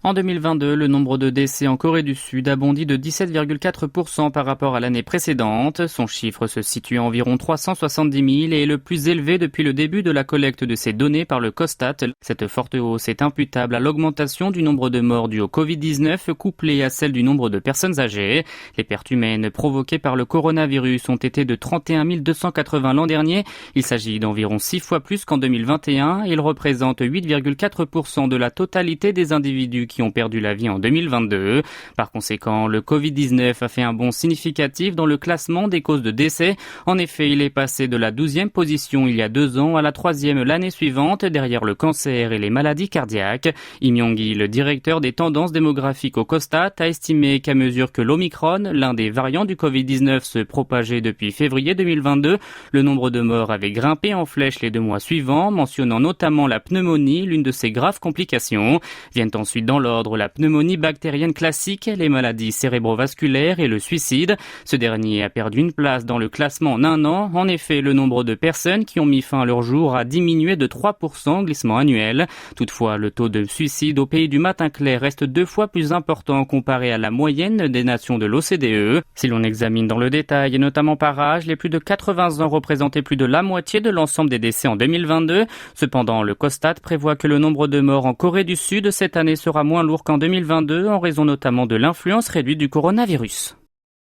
En 2022, le nombre de décès en Corée du Sud a bondi de 17,4% par rapport à l'année précédente. Son chiffre se situe à environ 370 000 et est le plus élevé depuis le début de la collecte de ces données par le COSTAT. Cette forte hausse est imputable à l'augmentation du nombre de morts dues au Covid-19 couplée à celle du nombre de personnes âgées. Les pertes humaines provoquées par le coronavirus ont été de 31 280 l'an dernier. Il s'agit d'environ 6 fois plus qu'en 2021. Il représente 8,4% de la totalité des individus qui ont perdu la vie en 2022. Par conséquent, le Covid-19 a fait un bond significatif dans le classement des causes de décès. En effet, il est passé de la 12e position il y a 2 ans à la 3e l'année suivante, derrière le cancer et les maladies cardiaques. Im Yong-gi, le directeur des tendances démographiques au COSTAT, a estimé qu'à mesure que l'Omicron, l'un des variants du Covid-19, se propageait depuis février 2022, le nombre de morts avait grimpé en flèche les 2 mois suivants, mentionnant notamment la pneumonie, l'une de ses graves complications. Viennent ensuite dans l'ordre la pneumonie bactérienne classique, les maladies cérébrovasculaires et le suicide. Ce dernier a perdu une place dans le classement en 1 an. En effet, le nombre de personnes qui ont mis fin à leur jour a diminué de 3% glissement annuel. Toutefois, le taux de suicide au pays du matin clair reste 2 fois plus important comparé à la moyenne des nations de l'OCDE. Si l'on examine dans le détail, et notamment par âge, les plus de 80 ans représentaient plus de la moitié de l'ensemble des décès en 2022. Cependant, le COSTAT prévoit que le nombre de morts en Corée du Sud cette année sera moins lourd qu'en 2022 en raison notamment de l'influence réduite du coronavirus.